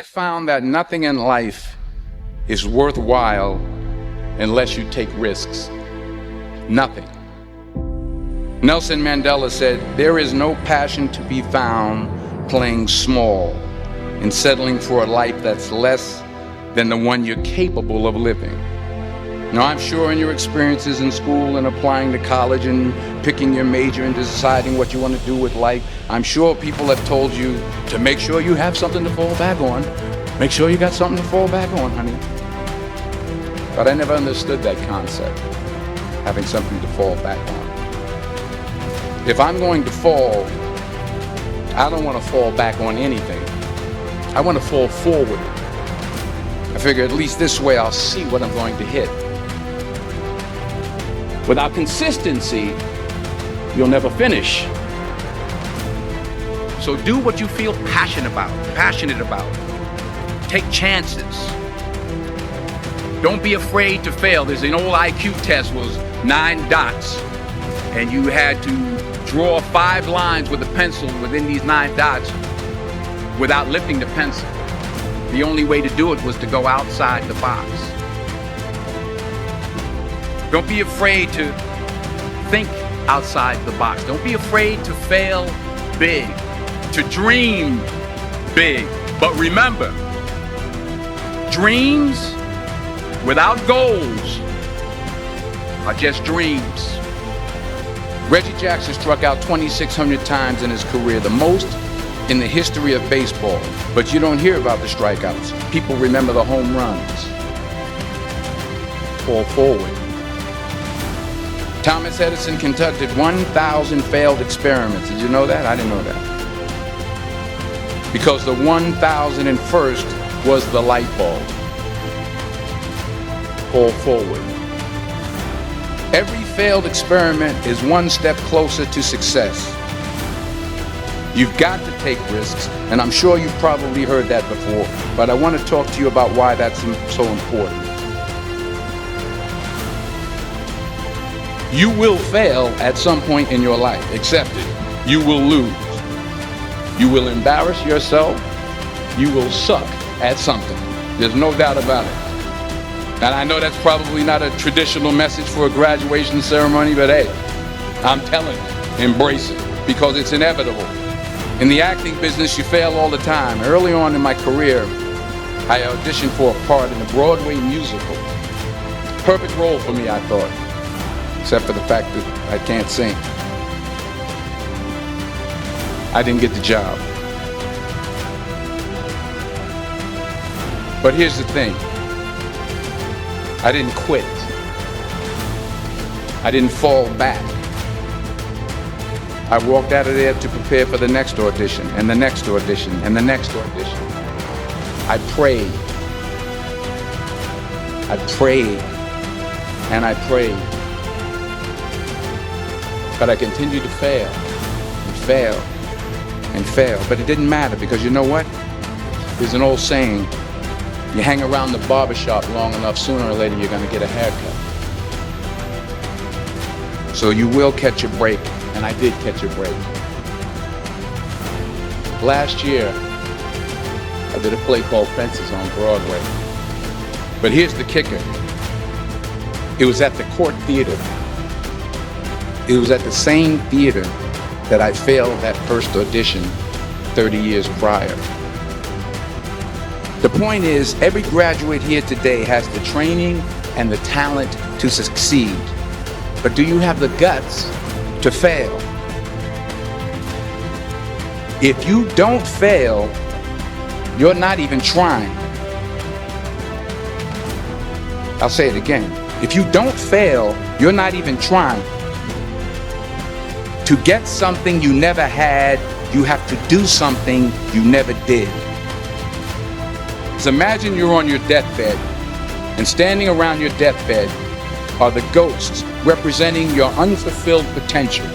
found that nothing in life is worthwhile unless you take risks. Nothing. Nelson Mandela said, "There is no passion to be found playing small and settling for a life that's less than the one you're capable of living." Now, I'm sure in your experiences in school and applying to college and picking your major and deciding what you want to do with life, I'm sure people have told you to make sure you have something to fall back on. Make sure you got something to fall back on, honey. But I never understood that concept, having something to fall back on. If I'm going to fall, I don't want to fall back on anything. I want to fall forward. I figure at least this way I'll see what I'm going to hit. Without consistency, you'll never finish. So do what you feel passionate about. Take chances. Don't be afraid to fail. There's an old IQ test, was 9 dots, and you had to draw 5 lines with a pencil within these 9 dots without lifting the pencil. The only way to do it was to go outside the box. Don't be afraid to think outside the box. Don't be afraid to fail big, to dream big. But remember, dreams without goals are just dreams. Reggie Jackson struck out 2,600 times in his career, the most in the history of baseball. But you don't hear about the strikeouts. People remember the home runs. Fall forward. Thomas Edison conducted 1,000 failed experiments. Did you know that? I didn't know that. Because the 1,001st was the light bulb. Fall forward. Every failed experiment is one step closer to success. You've got to take risks, and I'm sure you've probably heard that before, but I want to talk to you about why that's so important. You will fail at some point in your life. Accept it. You will lose. You will embarrass yourself. You will suck at something. There's no doubt about it. And I know that's probably not a traditional message for a graduation ceremony, but hey, I'm telling you, embrace it, because it's inevitable. In the acting business, you fail all the time. Early on in my career, I auditioned for a part in a Broadway musical. Perfect role for me, I thought, except for the fact that I can't sing. I didn't get the job. But here's the thing. I didn't quit. I didn't fall back. I walked out of there to prepare for the next audition, and the next audition, and the next audition. I prayed. I prayed. And I prayed. But I continued to fail, and fail, and fail. But it didn't matter, because you know what? There's an old saying, you hang around the barbershop long enough, sooner or later you're going to get a haircut. So you will catch a break, and I did catch a break. Last year, I did a play called Fences on Broadway. But here's the kicker. It was at the Court Theater. It was at the same theater that I failed that first audition 30 years prior. The point is, every graduate here today has the training and the talent to succeed. But do you have the guts to fail? If you don't fail, you're not even trying. I'll say it again. If you don't fail, you're not even trying. To get something you never had, you have to do something you never did. So imagine you're on your deathbed, and standing around your deathbed are the ghosts representing your unfulfilled potential.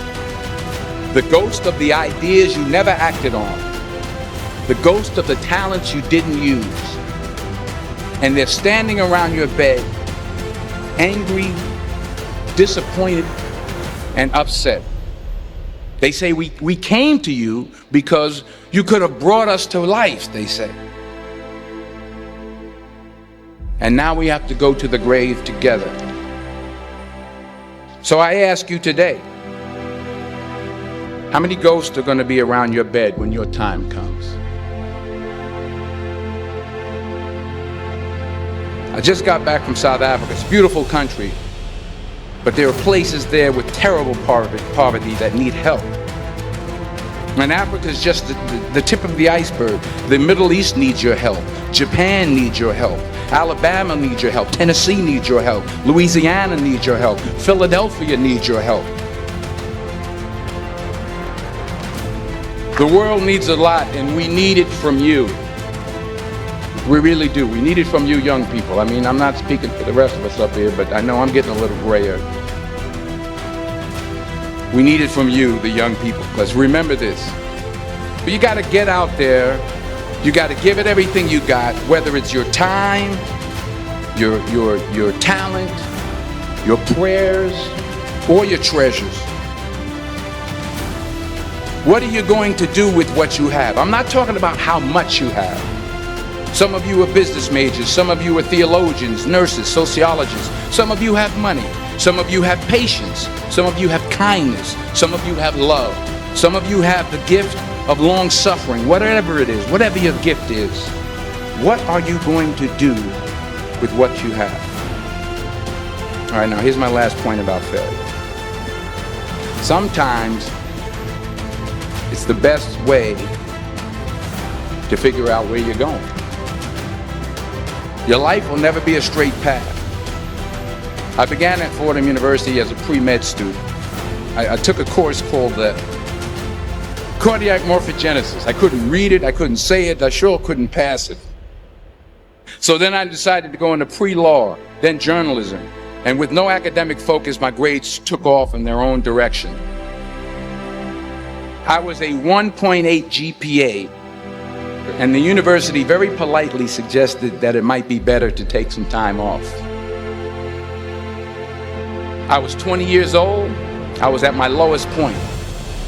The ghost of the ideas you never acted on. The ghost of the talents you didn't use. And they're standing around your bed, angry, disappointed, and upset. They say, we came to you because you could have brought us to life, they say. And now we have to go to the grave together. So I ask you today, how many ghosts are going to be around your bed when your time comes? I just got back from South Africa. It's a beautiful country, but there are places there with terrible poverty that need help. And Africa is just the tip of the iceberg. The Middle East needs your help. Japan needs your help. Alabama needs your help. Tennessee needs your help. Louisiana needs your help. Philadelphia needs your help. The world needs a lot, and we need it from you. We really do. We need it from you young people. I mean, I'm not speaking for the rest of us up here, but I know I'm getting a little grayer. We need it from you, the young people, because remember this. But you got to get out there. You got to give it everything you got, whether it's your time, your talent, your prayers, or your treasures. What are you going to do with what you have? I'm not talking about how much you have. Some of you are business majors. Some of you are theologians, nurses, sociologists. Some of you have money. Some of you have patience. Some of you have kindness. Some of you have love. Some of you have the gift of long suffering. Whatever it is, whatever your gift is, what are you going to do with what you have? All right, now here's my last point about failure. Sometimes it's the best way to figure out where you're going. Your life will never be a straight path. I began at Fordham University as a pre-med student. I took a course called cardiac morphogenesis. I couldn't read it, I couldn't say it, I sure couldn't pass it. So then I decided to go into pre-law, then journalism. And with no academic focus, my grades took off in their own direction. I was a 1.8 GPA, and the university very politely suggested that it might be better to take some time off. I was 20 years old. I was at my lowest point.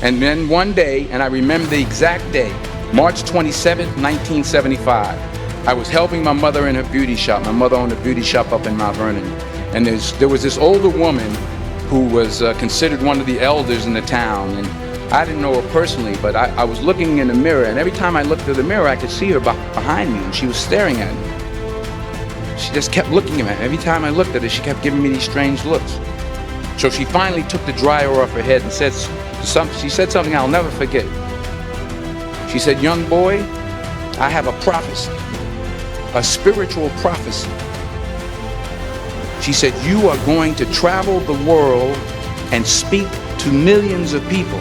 And then one day, and I remember the exact day, March 27th, 1975, I was helping my mother in her beauty shop. My mother owned a beauty shop up in Mount Vernon. And there was this older woman who was considered one of the elders in the town. And I didn't know her personally, but I was looking in the mirror, and every time I looked at the mirror, I could see her behind me, and she was staring at me. She just kept looking at me. Every time I looked at her, she kept giving me these strange looks. So she finally took the dryer off her head and she said something I'll never forget. She said, "Young boy, I have a prophecy, a spiritual prophecy." She said, "You are going to travel the world and speak to millions of people."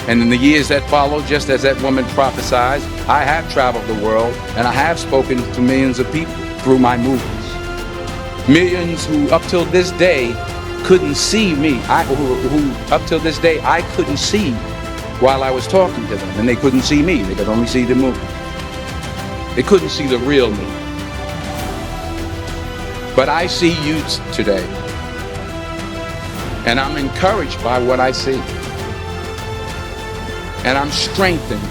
And in the years that followed, just as that woman prophesied, I have traveled the world and I have spoken to millions of people through my movies. Millions who up till this day couldn't see me, who up till this day I couldn't see while I was talking to them, and they couldn't see me, they could only see the movie. They couldn't see the real me. But I see you today, and I'm encouraged by what I see. And I'm strengthened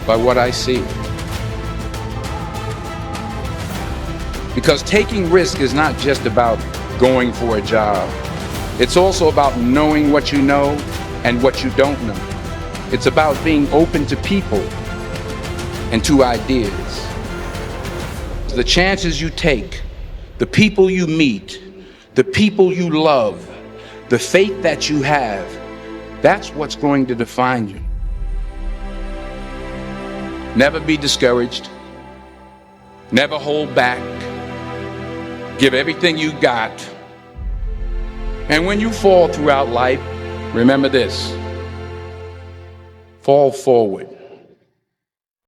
by what I see. Because taking risk is not just about going for a job. It's also about knowing what you know and what you don't know. It's about being open to people and to ideas. The chances you take, the people you meet, the people you love, the faith that you have, that's what's going to define you. Never be discouraged. Never hold back. Give everything you got. And when you fall throughout life, remember this: fall forward.